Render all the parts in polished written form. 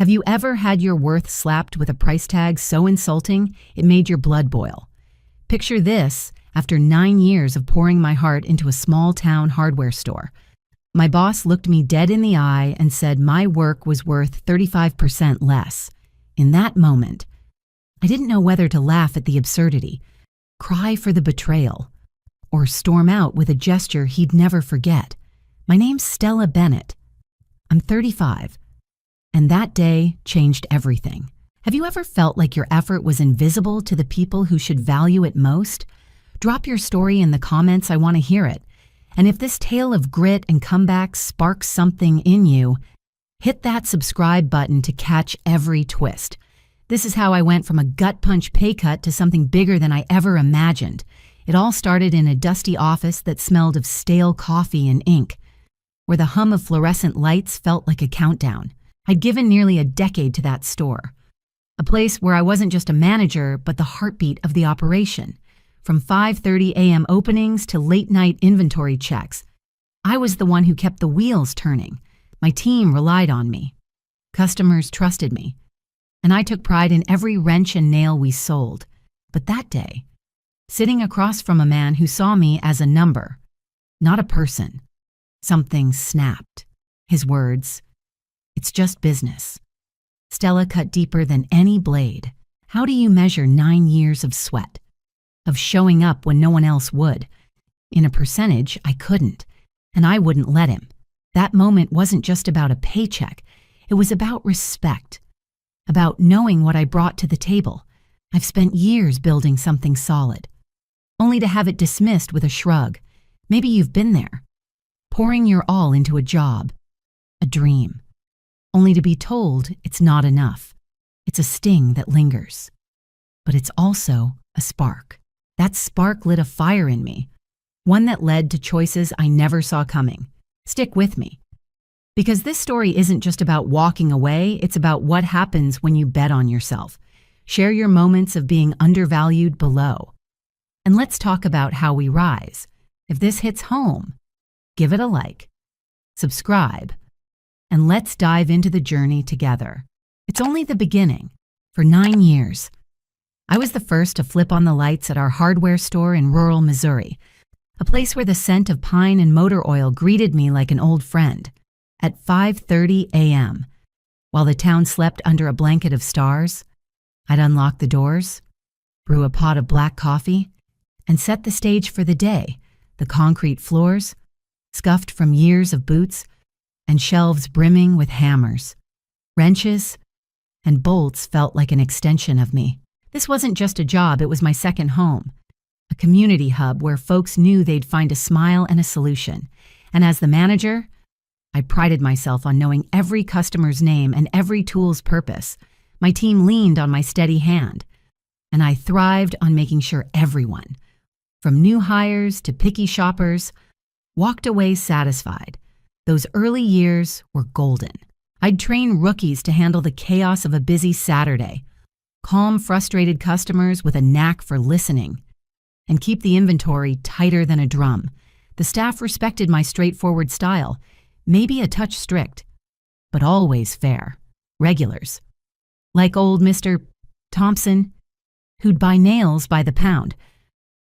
Have you ever had your worth slapped with a price tag so insulting it made your blood boil? Picture this after 9 years of pouring my heart into a small-town hardware store. My boss looked me dead in the eye and said my work was worth 35% less. In that moment, I didn't know whether to laugh at the absurdity, cry for the betrayal, or storm out with a gesture he'd never forget. My name's Stella Bennett. I'm 35. And that day changed everything. Have you ever felt like your effort was invisible to the people who should value it most? Drop your story in the comments, I want to hear it. And if this tale of grit and comeback sparks something in you, hit that subscribe button to catch every twist. This is how I went from a gut punch pay cut to something bigger than I ever imagined. It all started in a dusty office that smelled of stale coffee and ink, where the hum of fluorescent lights felt like a countdown. I'd given nearly a decade to that store, a place where I wasn't just a manager, but the heartbeat of the operation. From 5:30 a.m. openings to late-night inventory checks, I was the one who kept the wheels turning. My team relied on me. Customers trusted me. And I took pride in every wrench and nail we sold. But that day, sitting across from a man who saw me as a number, not a person, something snapped. His words, "It's just business." Stella cut deeper than any blade. How do you measure 9 years of sweat? Of showing up when no one else would? In a percentage, I couldn't, and I wouldn't let him. That moment wasn't just about a paycheck. It was about respect, about knowing what I brought to the table. I've spent years building something solid, only to have it dismissed with a shrug. Maybe you've been there, pouring your all into a job, a dream, only to be told it's not enough. It's a sting that lingers, but it's also a spark. That spark lit a fire in me, one that led to choices I never saw coming. Stick with me, because this story isn't just about walking away, it's about what happens when you bet on yourself. Share your moments of being undervalued below. And let's talk about how we rise. If this hits home, give it a like, subscribe, and let's dive into the journey together. It's only the beginning. For 9 years, I was the first to flip on the lights at our hardware store in rural Missouri, a place where the scent of pine and motor oil greeted me like an old friend. At 5:30 a.m., while the town slept under a blanket of stars, I'd unlock the doors, brew a pot of black coffee, and set the stage for the day. The concrete floors, scuffed from years of boots, and shelves brimming with hammers, wrenches, and bolts felt like an extension of me. This wasn't just a job, it was my second home, a community hub where folks knew they'd find a smile and a solution. And as the manager, I prided myself on knowing every customer's name and every tool's purpose. My team leaned on my steady hand, and I thrived on making sure everyone, from new hires to picky shoppers, walked away satisfied. Those early years were golden. I'd train rookies to handle the chaos of a busy Saturday, calm frustrated customers with a knack for listening, and keep the inventory tighter than a drum. The staff respected my straightforward style, maybe a touch strict, but always fair. Regulars, like old Mr. Thompson, who'd buy nails by the pound,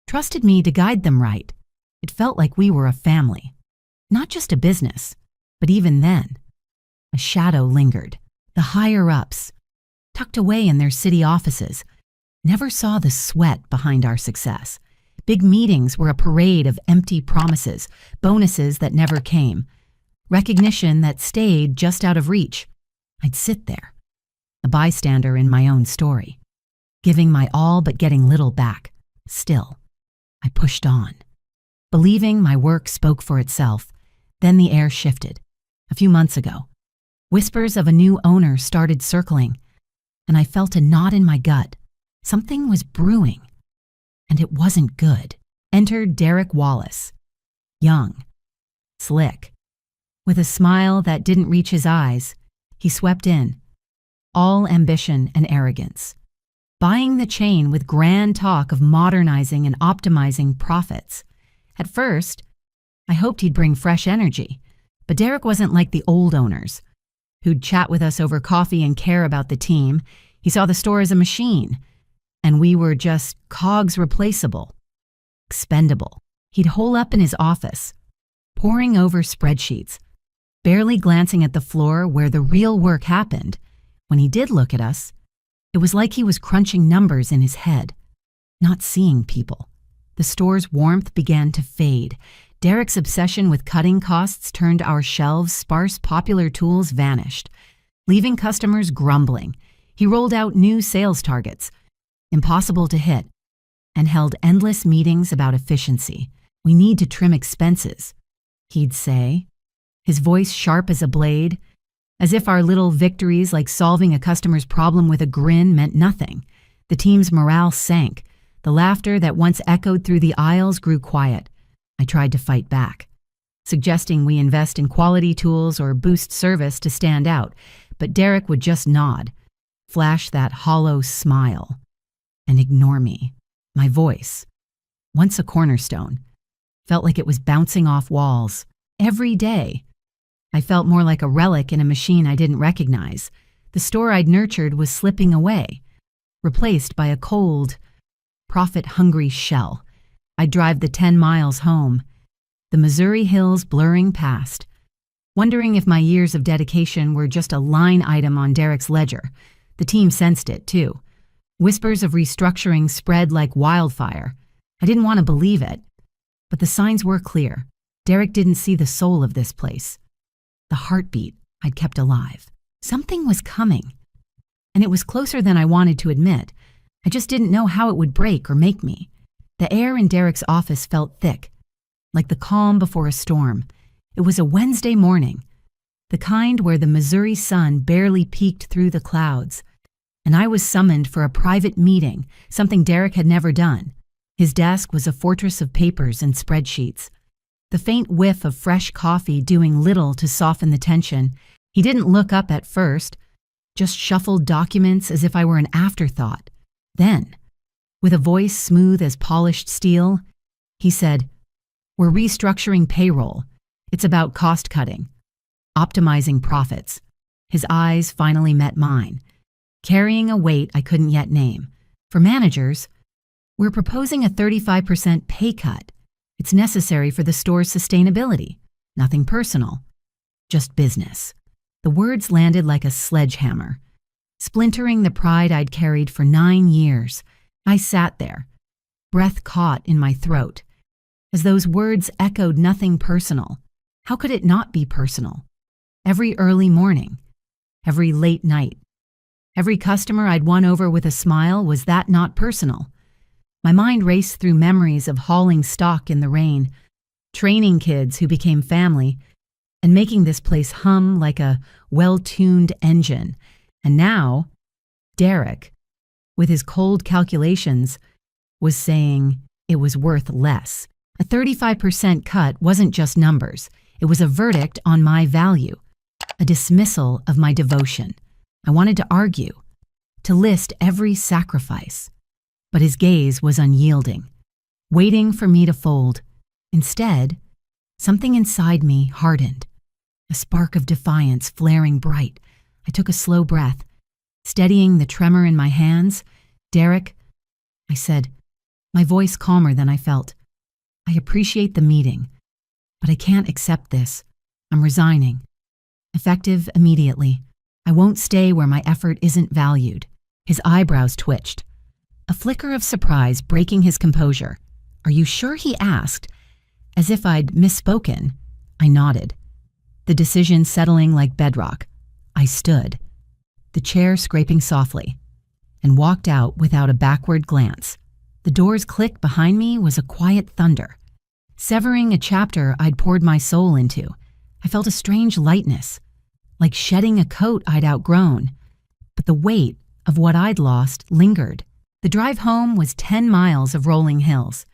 trusted me to guide them right. It felt like we were a family, not just a business. But even then, a shadow lingered. The higher-ups, tucked away in their city offices, never saw the sweat behind our success. Big meetings were a parade of empty promises, bonuses that never came, recognition that stayed just out of reach. I'd sit there, a bystander in my own story, giving my all but getting little back. Still, I pushed on, believing my work spoke for itself. Then the air shifted. A few months ago, whispers of a new owner started circling, and I felt a knot in my gut. Something was brewing, and it wasn't good. Entered Derek Wallace, young, slick, with a smile that didn't reach his eyes. He swept in, all ambition and arrogance, buying the chain with grand talk of modernizing and optimizing profits. At first, I hoped he'd bring fresh energy, but Derek wasn't like the old owners, who'd chat with us over coffee and care about the team. He saw the store as a machine, and we were just cogs replaceable, expendable. He'd hole up in his office, poring over spreadsheets, barely glancing at the floor where the real work happened. When he did look at us, it was like he was crunching numbers in his head, not seeing people. The store's warmth began to fade. Derek's obsession with cutting costs turned our shelves sparse. Popular tools vanished, leaving customers grumbling. He rolled out new sales targets, impossible to hit, and held endless meetings about efficiency. "We need to trim expenses," he'd say, his voice sharp as a blade, as if our little victories, like solving a customer's problem with a grin, meant nothing. The team's morale sank. The laughter that once echoed through the aisles grew quiet. I tried to fight back, suggesting we invest in quality tools or boost service to stand out, but Derek would just nod, flash that hollow smile, and ignore me. My voice, once a cornerstone, felt like it was bouncing off walls. Every day, I felt more like a relic in a machine I didn't recognize. The store I'd nurtured was slipping away, replaced by a cold, profit-hungry shell. I'd drive the 10 miles home, the Missouri hills blurring past, wondering if my years of dedication were just a line item on Derek's ledger. The team sensed it, too. Whispers of restructuring spread like wildfire. I didn't want to believe it, but the signs were clear. Derek didn't see the soul of this place, the heartbeat I'd kept alive. Something was coming, and it was closer than I wanted to admit. I just didn't know how it would break or make me. The air in Derek's office felt thick, like the calm before a storm. It was a Wednesday morning, the kind where the Missouri sun barely peeked through the clouds, and I was summoned for a private meeting, something Derek had never done. His desk was a fortress of papers and spreadsheets, the faint whiff of fresh coffee doing little to soften the tension. He didn't look up at first, just shuffled documents as if I were an afterthought. Then, with a voice smooth as polished steel, he said, "We're restructuring payroll. It's about cost cutting, optimizing profits." His eyes finally met mine, carrying a weight I couldn't yet name. "For managers, we're proposing a 35% pay cut. It's necessary for the store's sustainability. Nothing personal, just business." The words landed like a sledgehammer, splintering the pride I'd carried for 9 years. I sat there, breath caught in my throat, as those words echoed nothing personal. How could it not be personal? Every early morning, every late night, every customer I'd won over with a smile, was that not personal? My mind raced through memories of hauling stock in the rain, training kids who became family, and making this place hum like a well-tuned engine. And now, Derek, with his cold calculations, was saying it was worth less. A 35% cut wasn't just numbers. It was a verdict on my value, a dismissal of my devotion. I wanted to argue, to list every sacrifice. But his gaze was unyielding, waiting for me to fold. Instead, something inside me hardened, a spark of defiance flaring bright. I took a slow breath, steadying the tremor in my hands. "Derek," I said, my voice calmer than I felt, "I appreciate the meeting, but I can't accept this. I'm resigning. Effective immediately. I won't stay where my effort isn't valued." His eyebrows twitched, a flicker of surprise breaking his composure. "Are you sure?" he asked, as if I'd misspoken. I nodded, the decision settling like bedrock. I stood, the chair scraping softly, and walked out without a backward glance. The door's click behind me was a quiet thunder, severing a chapter I'd poured my soul into. I felt a strange lightness, like shedding a coat I'd outgrown, but the weight of what I'd lost lingered. The drive home was 10 miles of rolling hills,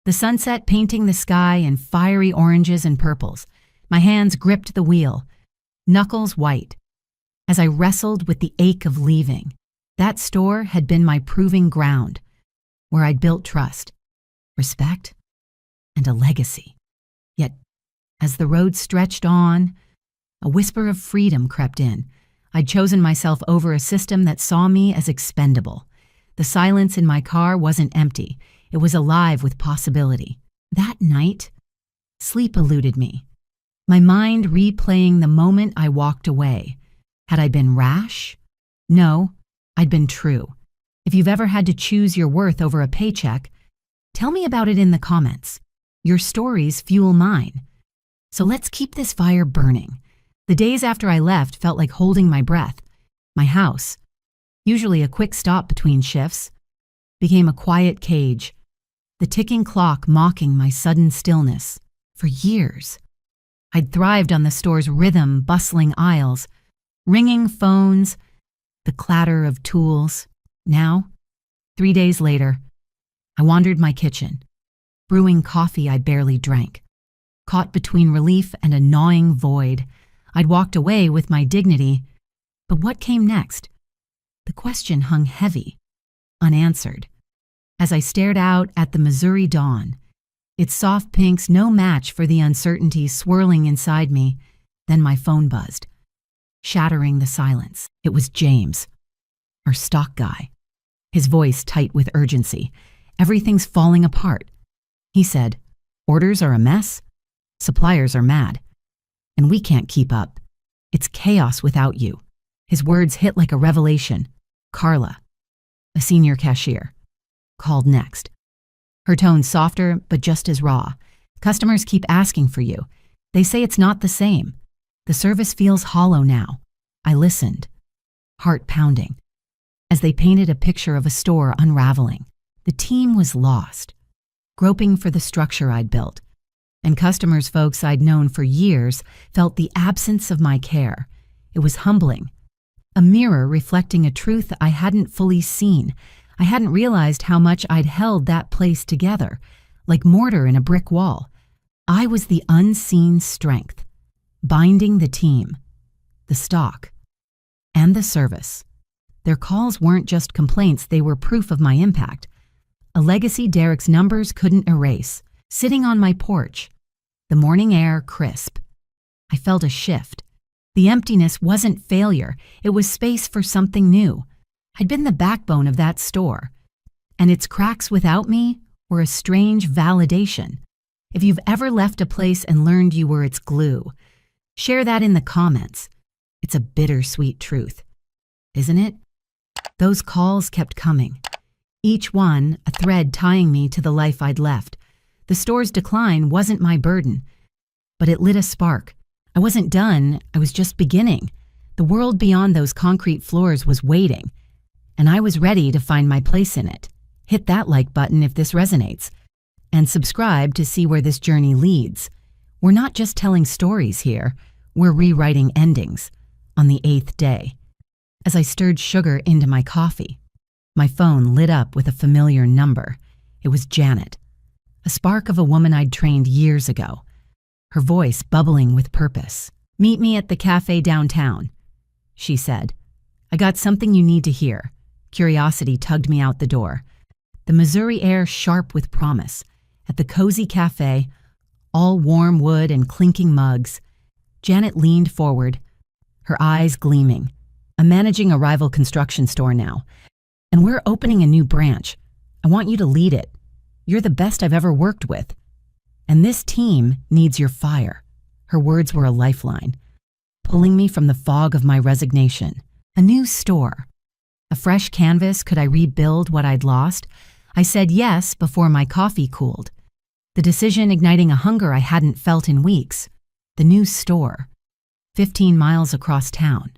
the sunset painting the sky in fiery oranges and purples. My hands gripped the wheel, knuckles white, as I wrestled with the ache of leaving. That store had been my proving ground, where I'd built trust, respect, and a legacy. Yet, as the road stretched on, A whisper of freedom crept in. I'd chosen myself over a system that saw me as expendable. The silence in my car wasn't empty. It was alive with possibility. That night, sleep eluded me, my mind replaying the moment I walked away. Had I been rash? No, I'd been true. If you've ever had to choose your worth over a paycheck, tell me about it in the comments. Your stories fuel mine. So let's keep this fire burning. The days after I left felt like holding my breath. My house, usually a quick stop between shifts, became a quiet cage, the ticking clock mocking my sudden stillness. For years, I'd thrived on the store's rhythm, bustling aisles, ringing phones, the clatter of tools. Now, 3 days later, I wandered my kitchen, brewing coffee I barely drank. Caught between relief and a gnawing void, I'd walked away with my dignity. But what came next? The question hung heavy, unanswered. As I stared out at the Missouri dawn, its soft pinks no match for the uncertainty swirling inside me, then my phone buzzed, shattering the silence. It was James, our stock guy, his voice tight with urgency. Everything's falling apart. He said, "Orders are a mess, suppliers are mad, and we can't keep up. It's chaos without you." His words hit like a revelation. Carla, a senior cashier, called next. Her tone softer, but just as raw. "Customers keep asking for you. They say it's not the same. The service feels hollow now." I listened, heart pounding, as they painted a picture of a store unraveling. The team was lost, groping for the structure I'd built, and customers, folks I'd known for years, felt the absence of my care. It was humbling, a mirror reflecting a truth I hadn't fully seen. I hadn't realized how much I'd held that place together, like mortar in a brick wall. I was the unseen strength, binding the team, the stock, and the service. Their calls weren't just complaints, they were proof of my impact. A legacy Derek's numbers couldn't erase. Sitting on my porch, the morning air crisp, I felt a shift. The emptiness wasn't failure, it was space for something new. I'd been the backbone of that store, and its cracks without me were a strange validation. If you've ever left a place and learned you were its glue, share that in the comments. It's a bittersweet truth, isn't it? Those calls kept coming, each one a thread tying me to the life I'd left. The store's decline wasn't my burden, but it lit a spark. I wasn't done, I was just beginning. The world beyond those concrete floors was waiting, and I was ready to find my place in it. Hit that like button if this resonates, and subscribe to see where this journey leads. We're not just telling stories here, we're rewriting endings. On the 8th day, as I stirred sugar into my coffee, my phone lit up with a familiar number. It was Janet, a spark of a woman I'd trained years ago, her voice bubbling with purpose. "Meet me at the cafe downtown," she said. "I got something you need to hear." Curiosity tugged me out the door. The Missouri air sharp with promise. At the cozy cafe, all warm wood and clinking mugs, Janet leaned forward, her eyes gleaming. "I'm managing a rival construction store now, and we're opening a new branch. I want you to lead it. You're the best I've ever worked with. And this team needs your fire." Her words were a lifeline, pulling me from the fog of my resignation. A new store, a fresh canvas. Could I rebuild what I'd lost? I said yes before my coffee cooled, the decision igniting a hunger I hadn't felt in weeks. The new store, 15 miles across town,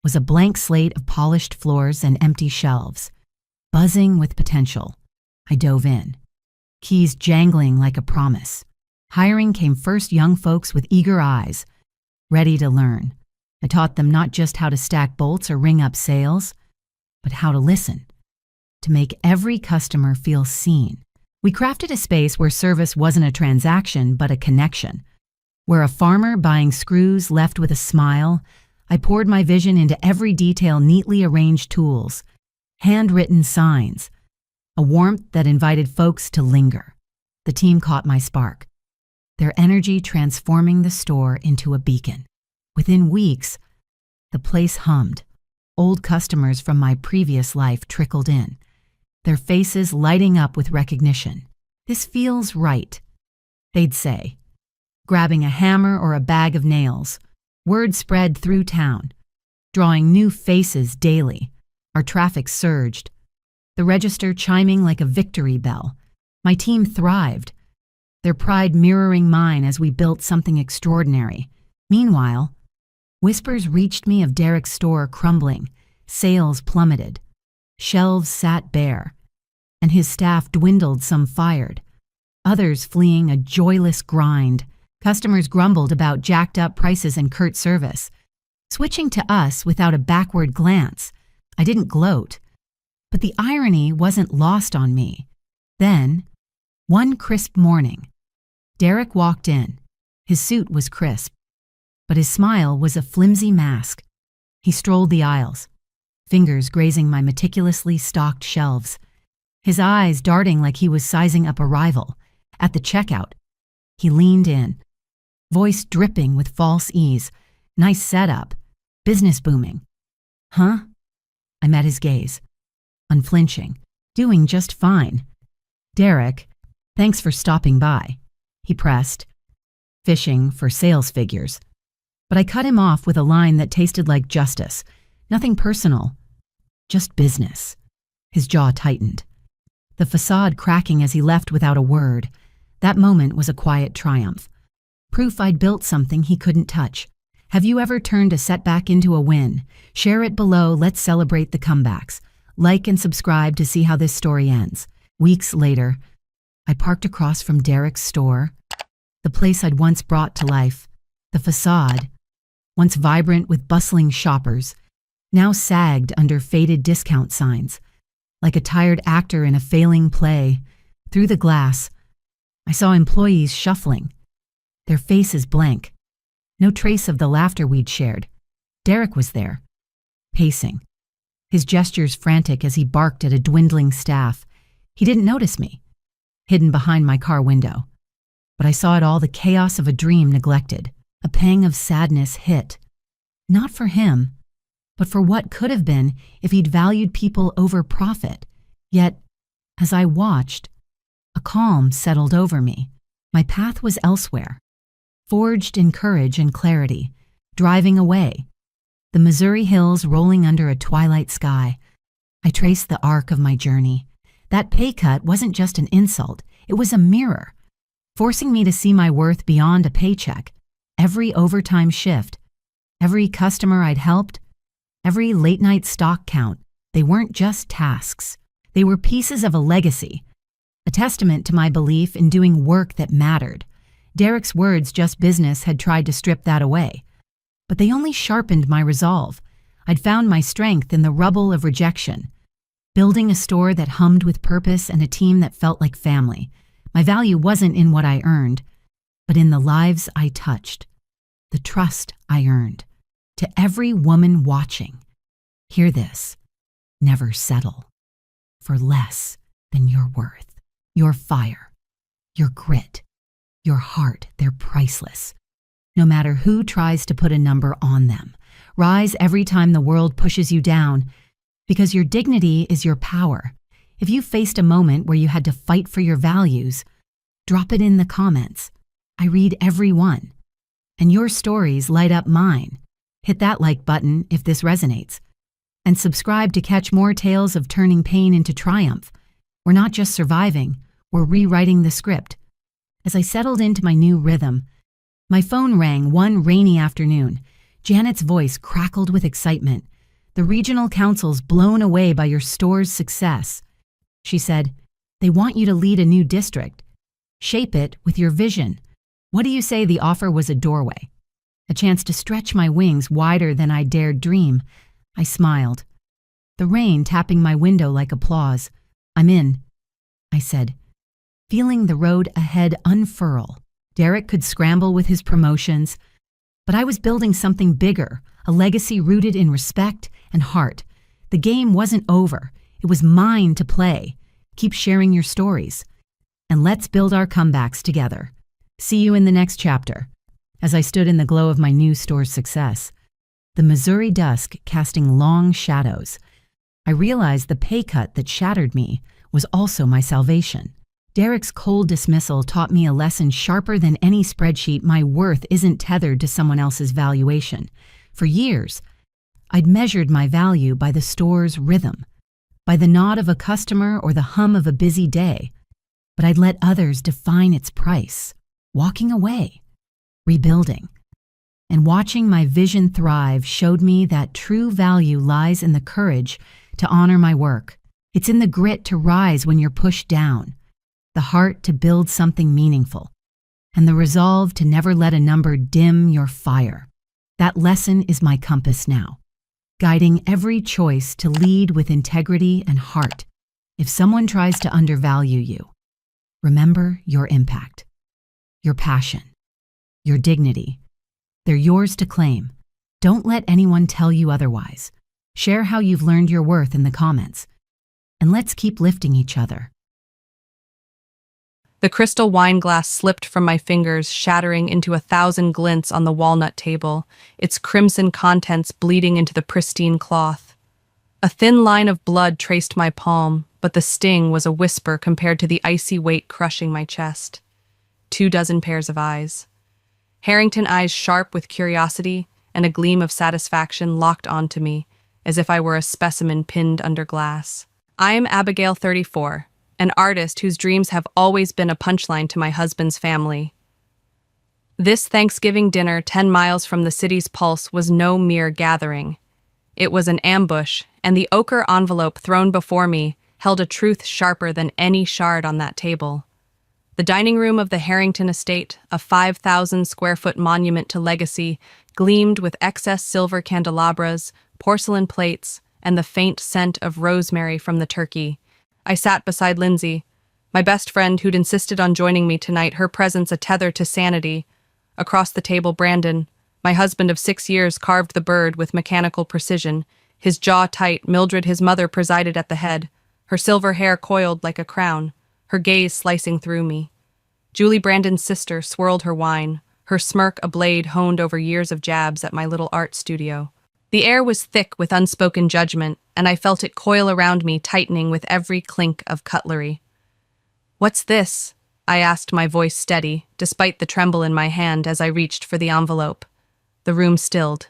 was a blank slate of polished floors and empty shelves, buzzing with potential. I dove in, keys jangling like a promise. Hiring came first, young folks with eager eyes, ready to learn. I taught them not just how to stack bolts or ring up sales, but how to listen, to make every customer feel seen. We crafted a space where service wasn't a transaction, but a connection. Where a farmer buying screws left with a smile, I poured my vision into every detail: neatly arranged tools, handwritten signs, a warmth that invited folks to linger. The team caught my spark, their energy transforming the store into a beacon. Within weeks, the place hummed. Old customers from my previous life trickled in, their faces lighting up with recognition. "This feels right," they'd say, grabbing a hammer or a bag of nails. Word spread through town, drawing new faces daily. Our traffic surged, the register chiming like a victory bell. My team thrived, their pride mirroring mine as we built something extraordinary. Meanwhile, whispers reached me of Derek's store crumbling, sales plummeted, shelves sat bare, and his staff dwindled, some fired, others fleeing a joyless grind. Customers grumbled about jacked-up prices and curt service, switching to us without a backward glance. I didn't gloat, but the irony wasn't lost on me. Then, one crisp morning, Derek walked in. His suit was crisp, but his smile was a flimsy mask. He strolled the aisles, fingers grazing my meticulously stocked shelves, his eyes darting like he was sizing up a rival. At the checkout, he leaned in, voice dripping with false ease. "Nice setup. Business booming." "Huh?" I met his gaze, unflinching. "Doing just fine." "Derek, thanks for stopping by," he pressed, fishing for sales figures. But I cut him off with a line that tasted like justice. "Nothing personal, just business." His jaw tightened, the facade cracking as he left without a word. That moment was a quiet triumph. Proof I'd built something he couldn't touch. Have you ever turned a setback into a win? Share it below. Let's celebrate the comebacks. Like and subscribe to see how this story ends. Weeks later, I parked across from Derek's store, the place I'd once brought to life. The facade, once vibrant with bustling shoppers, now sagged under faded discount signs. Like a tired actor in a failing play, through the glass, I saw employees shuffling, their faces blank. No trace of the laughter we'd shared. Derek was there, pacing, his gestures frantic as he barked at a dwindling staff. He didn't notice me, hidden behind my car window. But I saw it all, the chaos of a dream neglected. A pang of sadness hit. Not for him, but for what could have been if he'd valued people over profit. Yet, as I watched, a calm settled over me. My path was elsewhere, forged in courage and clarity, driving away, the Missouri hills rolling under a twilight sky. I traced the arc of my journey. That pay cut wasn't just an insult, it was a mirror, forcing me to see my worth beyond a paycheck. Every overtime shift, every customer I'd helped, every late-night stock count, they weren't just tasks. They were pieces of a legacy, a testament to my belief in doing work that mattered. Derek's words, "just business," had tried to strip that away, but they only sharpened my resolve. I'd found my strength in the rubble of rejection, building a store that hummed with purpose and a team that felt like family. My value wasn't in what I earned, but in the lives I touched, the trust I earned. To every woman watching, hear this: never settle for less than your worth. Your fire, your grit, your heart, they're priceless. No matter who tries to put a number on them, rise every time the world pushes you down, because your dignity is your power. If you faced a moment where you had to fight for your values, drop it in the comments. I read every one, and your stories light up mine. Hit that like button if this resonates, and subscribe to catch more tales of turning pain into triumph. We're not just surviving, we're rewriting the script. As I settled into my new rhythm, my phone rang one rainy afternoon. Janet's voice crackled with excitement. "The regional council's blown away by your store's success," she said. "They want you to lead a new district. Shape it with your vision. What do you say the offer was a doorway? A chance to stretch my wings wider than I dared dream." I smiled, the rain tapping my window like applause. "I'm in," I said, feeling the road ahead unfurl. Derek could scramble with his promotions, but I was building something bigger, a legacy rooted in respect and heart. The game wasn't over. It was mine to play. Keep sharing your stories, and let's build our comebacks together. See you in the next chapter. as I stood in the glow of my new store's success, the Missouri dusk casting long shadows. I realized the pay cut that shattered me was also my salvation. Derek's cold dismissal taught me a lesson sharper than any spreadsheet. My worth isn't tethered to someone else's valuation. For years, I'd measured my value by the store's rhythm, by the nod of a customer or the hum of a busy day, but I'd let others define its price, walking away, rebuilding. And watching my vision thrive showed me that true value lies in the courage to honor my work. It's in the grit to rise when you're pushed down, the heart to build something meaningful, and the resolve to never let a number dim your fire. That lesson is my compass now, guiding every choice to lead with integrity and heart. If someone tries to undervalue you, remember your impact, your passion, your dignity. They're yours to claim. Don't let anyone tell you otherwise. Share how you've learned your worth in the comments. And let's keep lifting each other. The crystal wine glass slipped from my fingers, shattering into 1,000 glints on the walnut table, its crimson contents bleeding into the pristine cloth. A thin line of blood traced my palm, but the sting was a whisper compared to the icy weight crushing my chest. 24 pairs of eyes. Harrington eyes sharp with curiosity and a gleam of satisfaction locked onto me, as if I were a specimen pinned under glass. I am Abigail, 34. An artist whose dreams have always been a punchline to my husband's family. This Thanksgiving dinner 10 miles from the city's pulse was no mere gathering. It was an ambush, and the ochre envelope thrown before me held a truth sharper than any shard on that table. The dining room of the Harrington estate, a 5,000-square-foot monument to legacy, gleamed with excess silver candelabras, porcelain plates, and the faint scent of rosemary from the turkey. I sat beside Lindsay, my best friend who'd insisted on joining me tonight, her presence a tether to sanity. Across the table, Brandon, my husband of 6 years, carved the bird with mechanical precision. His jaw tight, Mildred, his mother, presided at the head, her silver hair coiled like a crown, her gaze slicing through me. Julie, Brandon's sister, swirled her wine, her smirk a blade honed over years of jabs at my little art studio. The air was thick with unspoken judgment, and I felt it coil around me, tightening with every clink of cutlery. "What's this?" I asked, my voice steady, despite the tremble in my hand as I reached for the envelope. The room stilled.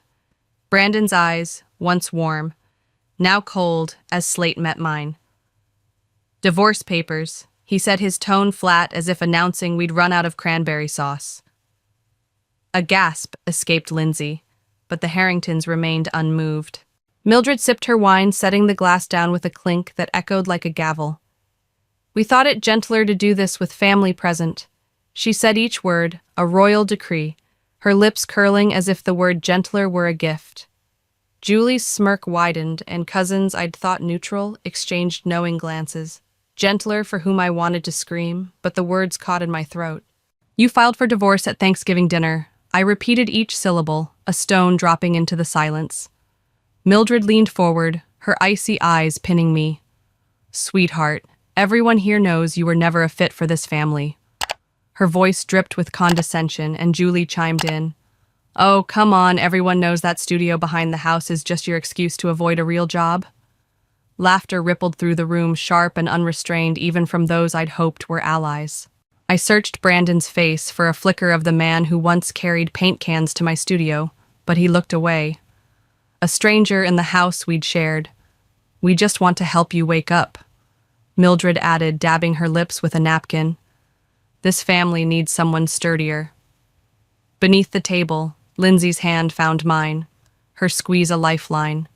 Brandon's eyes, once warm, now cold as slate met mine. "Divorce papers," he said, his tone flat as if announcing we'd run out of cranberry sauce. A gasp escaped Lindsay, but the Harringtons remained unmoved. Mildred sipped her wine, setting the glass down with a clink that echoed like a gavel. "We thought it gentler to do this with family present." She said each word, a royal decree, her lips curling as if the word gentler were a gift. Julie's smirk widened, and cousins I'd thought neutral exchanged knowing glances. Gentler for whom I wanted to scream, but the words caught in my throat. "You filed for divorce at Thanksgiving dinner." I repeated each syllable, a stone dropping into the silence. Mildred leaned forward, her icy eyes pinning me. "Sweetheart, everyone here knows you were never a fit for this family." Her voice dripped with condescension, and Julie chimed in. "Oh, come on, everyone knows that studio behind the house is just your excuse to avoid a real job." Laughter rippled through the room, sharp and unrestrained, even from those I'd hoped were allies. I searched Brandon's face for a flicker of the man who once carried paint cans to my studio, but he looked away. A stranger in the house we'd shared. "We just want to help you wake up," Mildred added, dabbing her lips with a napkin. "This family needs someone sturdier." Beneath the table, Lindsay's hand found mine, her squeeze a lifeline.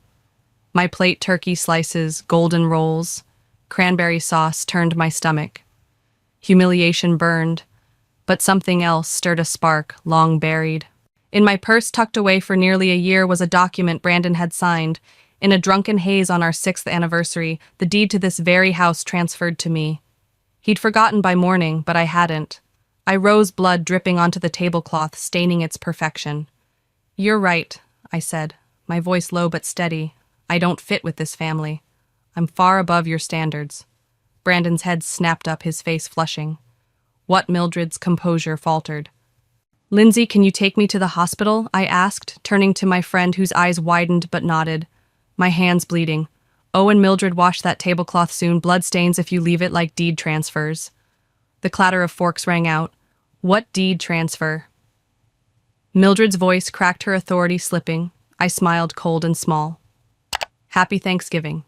My plate, turkey slices, golden rolls, cranberry sauce turned my stomach. Humiliation burned, but something else stirred a spark, long buried. In my purse, tucked away for nearly a year, was a document Brandon had signed. In a drunken haze on our 6th anniversary, the deed to this very house transferred to me. He'd forgotten by morning, but I hadn't. I rose, blood dripping onto the tablecloth, staining its perfection. "You're right," I said, my voice low but steady. "I don't fit with this family. I'm far above your standards." Brandon's head snapped up, his face flushing. What? Mildred's composure faltered. Lindsay, can you take me to the hospital? I asked, turning to my friend whose eyes widened but nodded. My hands bleeding. Oh, and Mildred, wash that tablecloth soon. Blood stains if you leave it like deed transfers. The clatter of forks rang out. What deed transfer? Mildred's voice cracked, her authority slipping. I smiled, cold and small. Happy Thanksgiving.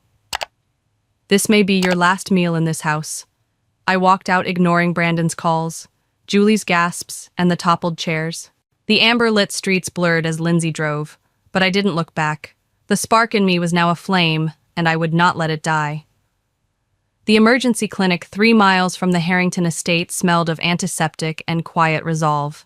This may be your last meal in this house. I walked out, ignoring Brandon's calls, Julie's gasps, and the toppled chairs. The amber-lit streets blurred as Lindsay drove, but I didn't look back. The spark in me was now aflame, and I would not let it die. The emergency clinic 3 miles from the Harrington estate smelled of antiseptic and quiet resolve.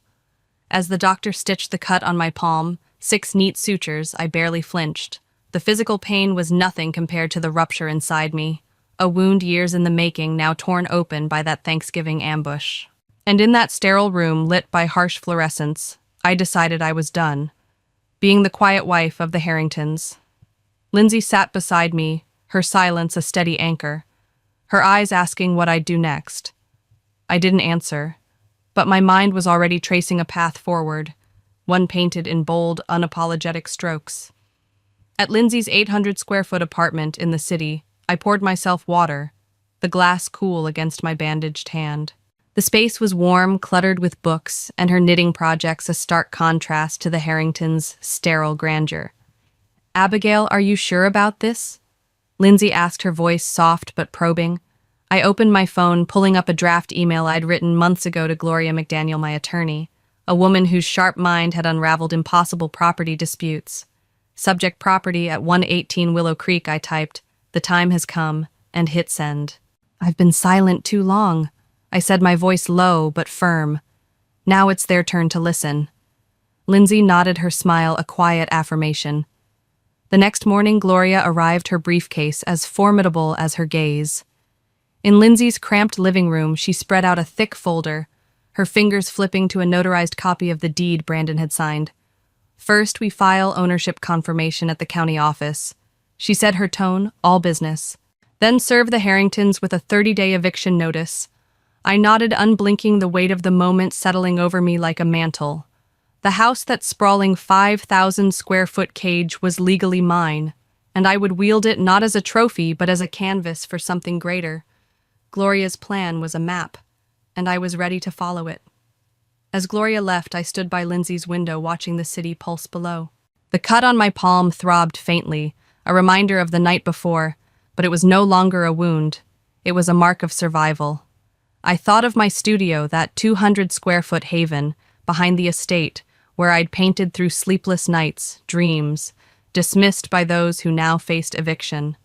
As the doctor stitched the cut on my palm, 6 neat sutures, I barely flinched. The physical pain was nothing compared to the rupture inside me, a wound years in the making now torn open by that Thanksgiving ambush. And in that sterile room lit by harsh fluorescence, I decided I was done, being the quiet wife of the Harringtons. Lindsay sat beside me, her silence a steady anchor, her eyes asking what I'd do next. I didn't answer, but my mind was already tracing a path forward, one painted in bold, unapologetic strokes. At Lindsay's 800-square-foot apartment in the city, I poured myself water, the glass cool against my bandaged hand. The space was warm, cluttered with books, and her knitting projects a stark contrast to the Harringtons' sterile grandeur. Abigail, are you sure about this? Lindsay asked, her voice soft but probing. I opened my phone, pulling up a draft email I'd written months ago to Gloria McDaniel, my attorney, a woman whose sharp mind had unraveled impossible property disputes. Subject property at 118 Willow Creek, I typed. The time has come, and hit send. I've been silent too long, I said, my voice low but firm. Now it's their turn to listen. Lindsay nodded, her smile a quiet affirmation. The next morning, Gloria arrived, her briefcase as formidable as her gaze. In Lindsay's cramped living room, she spread out a thick folder, her fingers flipping to a notarized copy of the deed Brandon had signed. First, we file ownership confirmation at the county office. She said, her tone all business. Then serve the Harringtons with a 30-day eviction notice. I nodded, unblinking, the weight of the moment settling over me like a mantle. The house, that sprawling 5,000-square-foot cage, was legally mine, and I would wield it not as a trophy but as a canvas for something greater. Gloria's plan was a map, and I was ready to follow it. As Gloria left, I stood by Lindsay's window, watching the city pulse below. The cut on my palm throbbed faintly, a reminder of the night before, but it was no longer a wound. It was a mark of survival. I thought of my studio, that 200-square-foot haven behind the estate, where I'd painted through sleepless nights, dreams, dismissed by those who now faced eviction.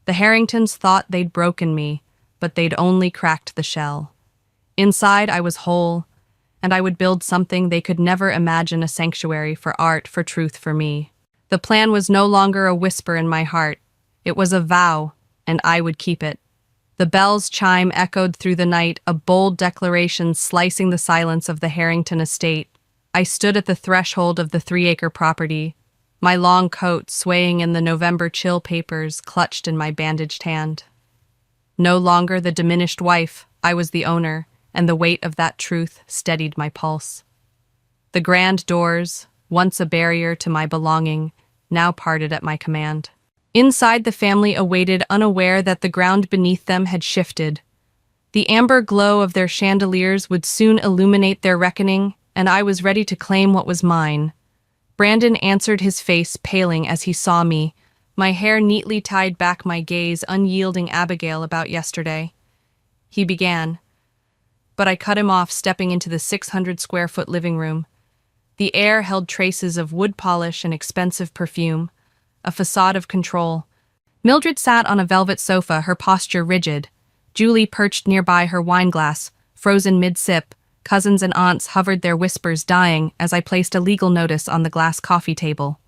The Harringtons thought they'd broken me, but they'd only cracked the shell. Inside, I was whole, and I would build something they could never imagine, a sanctuary for art, for truth, for me. The plan was no longer a whisper in my heart. It was a vow, and I would keep it. The bell's chime echoed through the night, a bold declaration slicing the silence of the Harrington estate. I stood at the threshold of the 3-acre property, my long coat swaying in the November chill, papers clutched in my bandaged hand. No longer the diminished wife, I was the owner, and the weight of that truth steadied my pulse. The grand doors, once a barrier to my belonging, now parted at my command. Inside, the family awaited, unaware that the ground beneath them had shifted. The amber glow of their chandeliers would soon illuminate their reckoning, and I was ready to claim what was mine. Brandon answered, his face paling as he saw me, my hair neatly tied back, my gaze unyielding. Abigail, about yesterday. He began, but I cut him off, stepping into the 600-square-foot living room. The air held traces of wood polish and expensive perfume, a facade of control. Mildred sat on a velvet sofa, her posture rigid. Julie perched nearby, her wineglass, frozen mid-sip. Cousins and aunts hovered, their whispers dying as I placed a legal notice on the glass coffee table.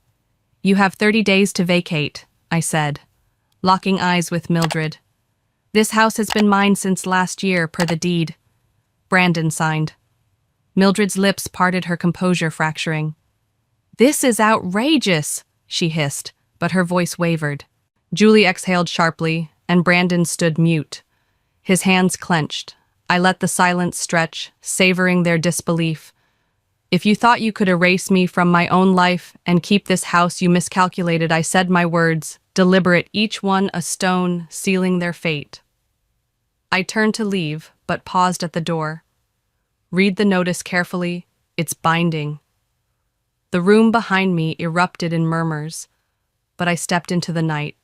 You have 30 days to vacate, I said, locking eyes with Mildred. This house has been mine since last year, per the deed. Brandon signed. Mildred's lips parted, her composure fracturing. This is outrageous, she hissed, but her voice wavered. Julie exhaled sharply, and Brandon stood mute, his hands clenched. I let the silence stretch, savoring their disbelief. If you thought you could erase me from my own life and keep this house, you miscalculated. I said my words, deliberate, each one a stone sealing their fate. I turned to leave, but paused at the door. Read the notice carefully. It's binding. The room behind me erupted in murmurs, but I stepped into the night.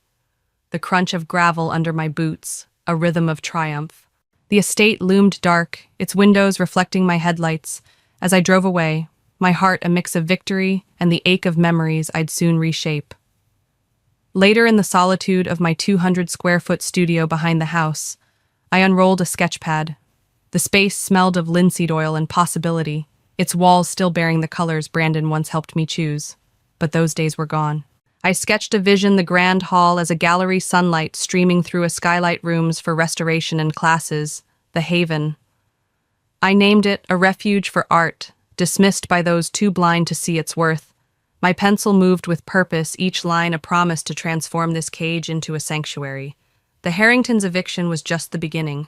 The crunch of gravel under my boots, a rhythm of triumph. The estate loomed dark, its windows reflecting my headlights. As I drove away, my heart a mix of victory and the ache of memories I'd soon reshape. Later, in the solitude of my 200-square-foot studio behind the house, I unrolled a sketch pad. The space smelled of linseed oil and possibility, its walls still bearing the colors Brandon once helped me choose. But those days were gone. I sketched a vision, the grand hall as a gallery, sunlight streaming through a skylight, rooms for restoration and classes, the haven. I named it a refuge for art, dismissed by those too blind to see its worth. My pencil moved with purpose, each line a promise to transform this cage into a sanctuary. The Harringtons' eviction was just the beginning.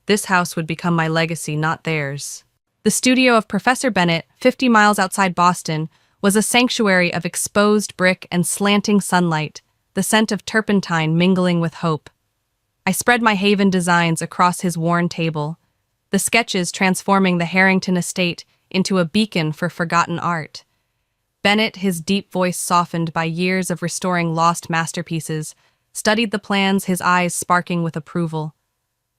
This house would become my legacy, not theirs. The studio of Professor Bennett, 50 miles outside Boston, was a sanctuary of exposed brick and slanting sunlight, the scent of turpentine mingling with hope. I spread my haven designs across his worn table, the sketches transforming the Harrington estate into a beacon for forgotten art. Bennett, his deep voice softened by years of restoring lost masterpieces, studied the plans, his eyes sparking with approval.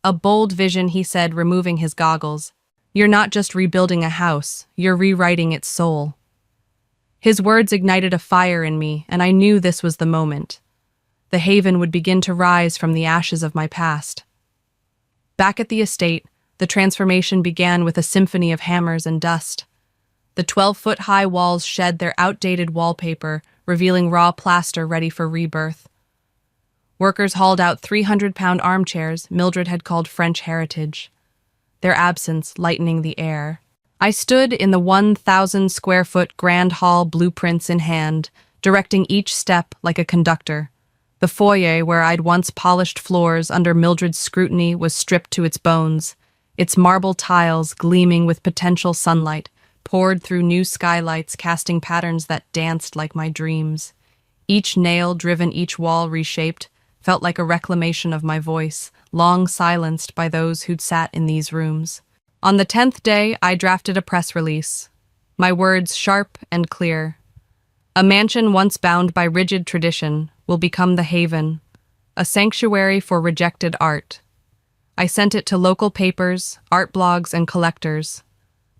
A bold vision, he said, removing his goggles. You're not just rebuilding a house, you're rewriting its soul. His words ignited a fire in me, and I knew this was the moment. The haven would begin to rise from the ashes of my past. Back at the estate, the transformation began with a symphony of hammers and dust. The 12-foot-high walls shed their outdated wallpaper, revealing raw plaster ready for rebirth. Workers hauled out 300-pound armchairs Mildred had called French heritage, their absence lightening the air. I stood in the 1,000-square-foot grand hall, blueprints in hand, directing each step like a conductor. The foyer, where I'd once polished floors under Mildred's scrutiny, was stripped to its bones, its marble tiles gleaming with potential sunlight, poured through new skylights, casting patterns that danced like my dreams. Each nail driven, each wall reshaped, felt like a reclamation of my voice, long silenced by those who'd sat in these rooms. On the 10th day, I drafted a press release, my words sharp and clear. A mansion once bound by rigid tradition will become the haven, a sanctuary for rejected art. I sent it to local papers, art blogs, and collectors,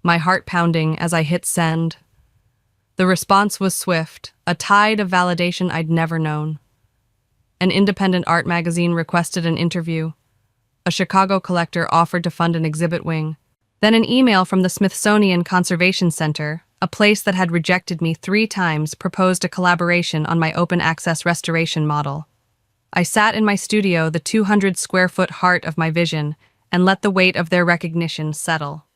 my heart pounding as I hit send. The response was swift, a tide of validation I'd never known. An independent art magazine requested an interview. A Chicago collector offered to fund an exhibit wing. Then an email from the Smithsonian Conservation Center, a place that had rejected me 3 times, proposed a collaboration on my open-access restoration model. I sat in my studio, the 200-square-foot heart of my vision, and let the weight of their recognition settle.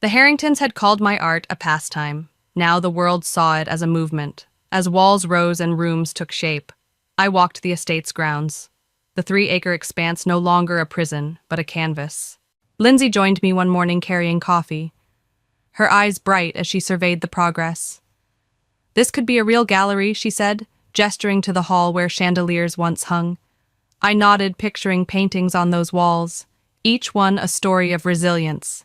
The Harringtons had called my art a pastime. Now the world saw it as a movement. As walls rose and rooms took shape, I walked the estate's grounds. The 3-acre expanse no longer a prison, but a canvas. Lindsay joined me one morning carrying coffee, her eyes bright as she surveyed the progress. This could be a real gallery, she said, gesturing to the hall where chandeliers once hung. I nodded, picturing paintings on those walls, each one a story of resilience.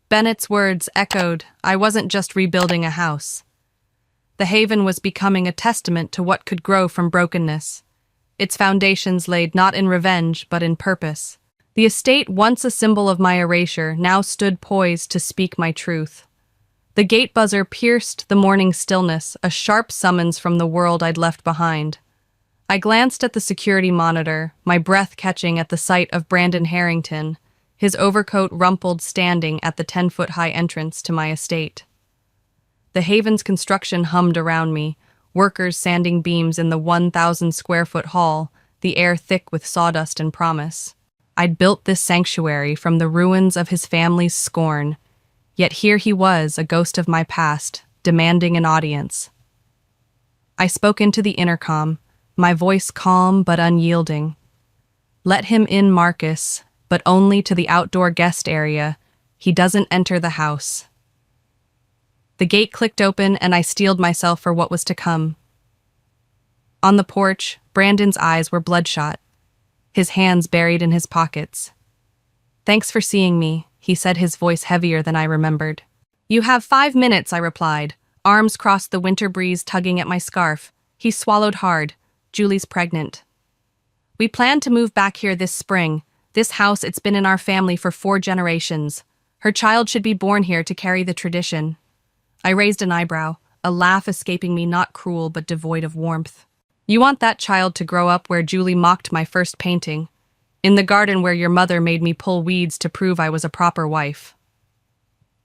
Bennett's words echoed, I wasn't just rebuilding a house. The haven was becoming a testament to what could grow from brokenness, its foundations laid not in revenge but in purpose. The estate, once a symbol of my erasure, now stood poised to speak my truth. The gate buzzer pierced the morning stillness, a sharp summons from the world I'd left behind. I glanced at the security monitor, my breath catching at the sight of Brandon Harrington, his overcoat rumpled, standing at the 10-foot-high entrance to my estate. The haven's construction hummed around me, workers sanding beams in the 1,000-square-foot hall, the air thick with sawdust and promise. I'd built this sanctuary from the ruins of his family's scorn, yet here he was, a ghost of my past, demanding an audience. I spoke into the intercom, my voice calm but unyielding. Let him in, Marcus, but only to the outdoor guest area. He doesn't enter the house. The gate clicked open and I steeled myself for what was to come. On the porch, Brandon's eyes were bloodshot, his hands buried in his pockets. "Thanks for seeing me," he said, his voice heavier than I remembered. "You have 5 minutes," I replied, arms crossed the winter breeze tugging at my scarf. He swallowed hard. "Julie's pregnant. We plan to move back here this spring. This house, it's been in our family for 4 generations. Her child should be born here to carry the tradition." I raised an eyebrow, a laugh escaping me, not cruel but devoid of warmth. "You want that child to grow up where Julie mocked my first painting, in the garden where your mother made me pull weeds to prove I was a proper wife."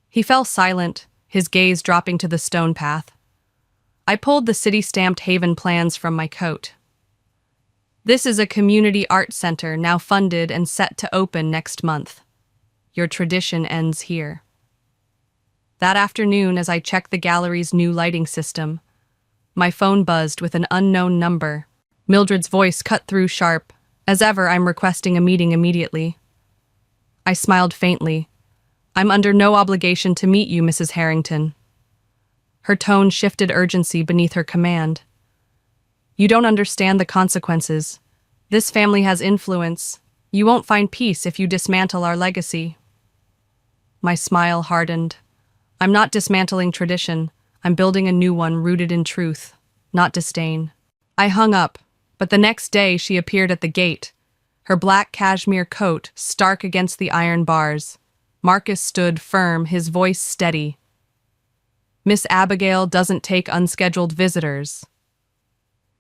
He fell silent, his gaze dropping to the stone path. I pulled the city-stamped Haven plans from my coat. "This is a community art center now funded and set to open next month. Your tradition ends here." That afternoon, as I checked the gallery's new lighting system, my phone buzzed with an unknown number. Mildred's voice cut through sharp. "As ever, I'm requesting a meeting immediately." I smiled faintly. "I'm under no obligation to meet you, Mrs. Harrington." Her tone shifted urgency beneath her command. "You don't understand the consequences. This family has influence. You won't find peace if you dismantle our legacy." My smile hardened. "I'm not dismantling tradition. I'm building a new one rooted in truth, not disdain." I hung up, but the next day she appeared at the gate, her black cashmere coat stark against the iron bars. Marcus stood firm, his voice steady. "Miss Abigail doesn't take unscheduled visitors."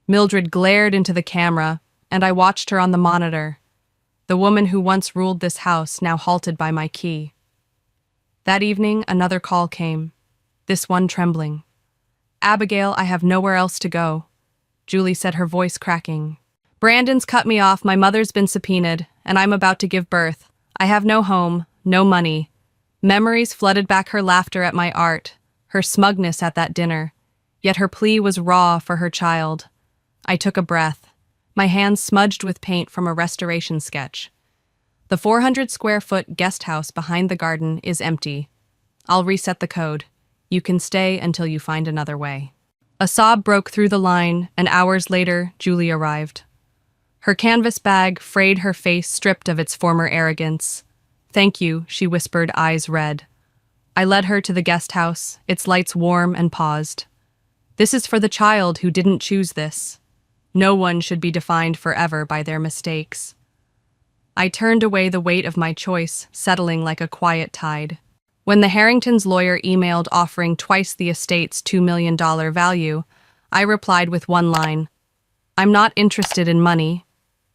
Mildred glared into the camera, and I watched her on the monitor. The woman who once ruled this house, now halted by my key. That evening, another call came, this one trembling. "Abigail, I have nowhere else to go," Julie said, her voice cracking. "Brandon's cut me off, my mother's been subpoenaed, and I'm about to give birth. I have no home, no money." Memories flooded back her laughter at my art, her smugness at that dinner, yet her plea was raw for her child. I took a breath, my hands smudged with paint from a restoration sketch. "The 400-square-foot guest house behind the garden is empty. I'll reset the code. You can stay until you find another way." A sob broke through the line, and hours later, Julie arrived. Her canvas bag frayed her face, stripped of its former arrogance. "Thank you," she whispered, eyes red. I led her to the guest house, its lights warm, and paused. "This is for the child who didn't choose this. No one should be defined forever by their mistakes." I turned away, the weight of my choice settling like a quiet tide. When the Harringtons' lawyer emailed offering twice the estate's $2 million value, I replied with one line: "I'm not interested in money.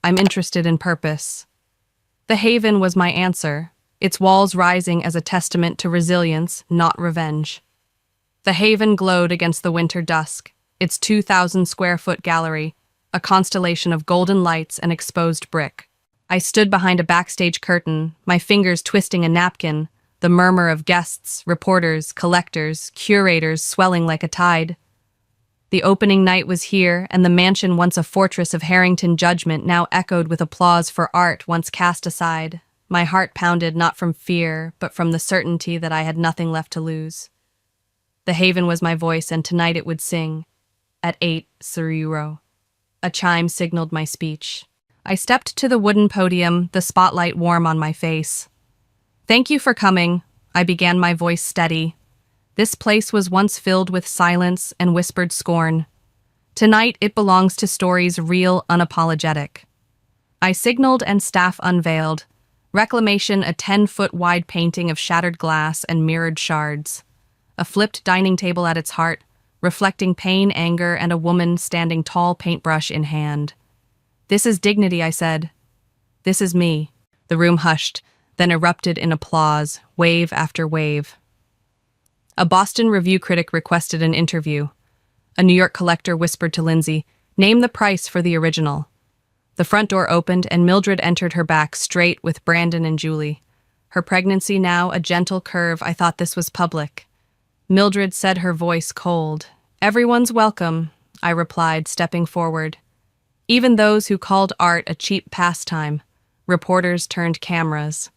I'm interested in purpose." The Haven was my answer, its walls rising as a testament to resilience, not revenge. The Haven glowed against the winter dusk, its 2,000-square-foot gallery, a constellation of golden lights and exposed brick. I stood behind a backstage curtain, my fingers twisting a napkin, the murmur of guests, reporters, collectors, curators swelling like a tide. The opening night was here, and the mansion, once a fortress of Harrington judgment, now echoed with applause for art once cast aside. My heart pounded not from fear, but from the certainty that I had nothing left to lose. The Haven was my voice, and tonight it would sing. At 8, Sururo. A chime signaled my speech. I stepped to the wooden podium, the spotlight warm on my face. "Thank you for coming," I began, my voice steady. This place was once filled with silence and whispered scorn. Tonight it belongs to stories real, unapologetic. I signaled and staff unveiled. Reclamation, a 10-foot-wide painting of shattered glass and mirrored shards. A flipped dining table at its heart, reflecting pain, anger, and a woman standing tall, paintbrush in hand. "This is dignity," I said. "This is me." The room hushed, then erupted in applause, wave after wave. A Boston Review critic requested an interview. A New York collector whispered to Lindsay, "Name the price for the original." The front door opened, and Mildred entered, her back straight, with Brandon and Julie. Her pregnancy now a gentle curve. I thought this was public. Mildred said, her voice cold. "Everyone's welcome," I replied, stepping forward. "Even those who called art a cheap pastime." Reporters turned cameras.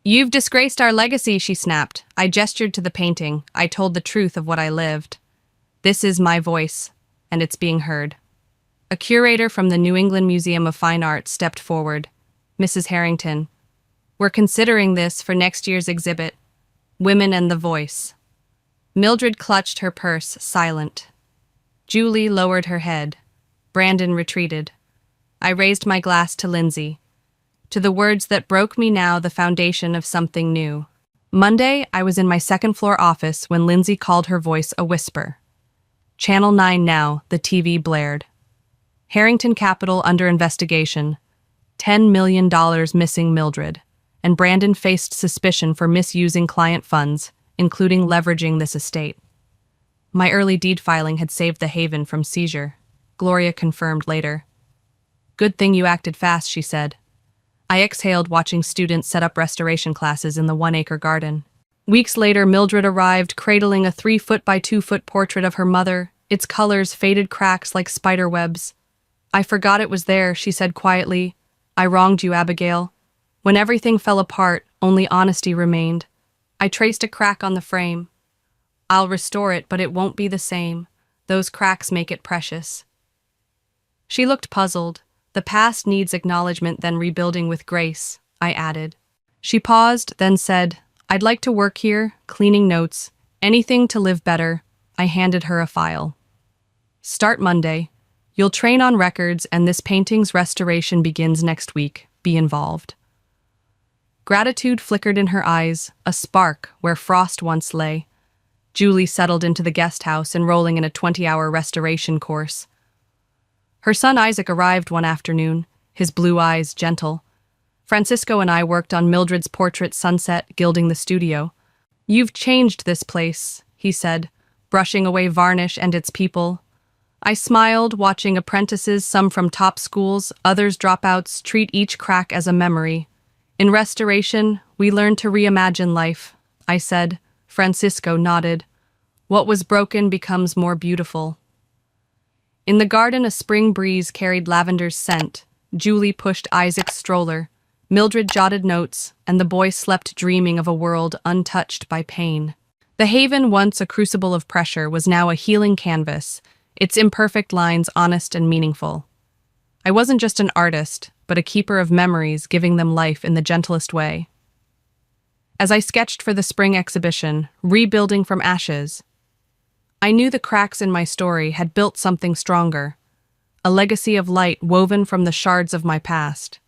You've disgraced our legacy, she snapped. I gestured to the painting. I told the truth of what I lived. This is my voice, and it's being heard. A curator from the New England Museum of Fine Arts stepped forward. Mrs. Harrington, we're considering this for next year's exhibit, Women and the Voice. Mildred clutched her purse, silent. Julie lowered her head. Brandon retreated. I raised my glass to Lindsay. To the words that broke me now the foundation of something new. Monday, I was in my second-floor office when Lindsay called her voice a whisper. Channel 9 now, the TV blared. Harrington Capital under investigation. $10 million missing Mildred. And Brandon faced suspicion for misusing client funds, including leveraging this estate. My early deed filing had saved the haven from seizure, Gloria confirmed later. Good thing you acted fast, she said. I exhaled watching students set up restoration classes in the 1-acre garden. Weeks later, Mildred arrived, cradling a 3-foot by 2-foot portrait of her mother, its colors faded cracks like spider webs. I forgot it was there, she said quietly. I wronged you, Abigail. When everything fell apart, only honesty remained. I traced a crack on the frame. I'll restore it, but it won't be the same. Those cracks make it precious. She looked puzzled. The past needs acknowledgement, then rebuilding with grace, I added. She paused, then said, I'd like to work here, cleaning notes, anything to live better. I handed her a file. Start Monday. You'll train on records, and this painting's restoration begins next week. Be involved. Gratitude flickered in her eyes, a spark where frost once lay. Julie settled into the guest house, enrolling in a 20-hour restoration course. Her son Isaac arrived one afternoon, his blue eyes gentle. Francisco and I worked on Mildred's portrait Sunset, gilding the studio. You've changed this place, he said, brushing away varnish and its people. I smiled, watching apprentices, some from top schools, others dropouts, treat each crack as a memory. In restoration, we learn to reimagine life, I said. Francisco nodded. What was broken becomes more beautiful. In the garden, a spring breeze carried lavender's scent. Julie pushed Isaac's stroller. Mildred jotted notes, and the boy slept dreaming of a world untouched by pain. The haven, once a crucible of pressure, was now a healing canvas, its imperfect lines honest and meaningful. I wasn't just an artist, but a keeper of memories, giving them life in the gentlest way. As I sketched for the spring exhibition, rebuilding from ashes, I knew the cracks in my story had built something stronger, a legacy of light woven from the shards of my past.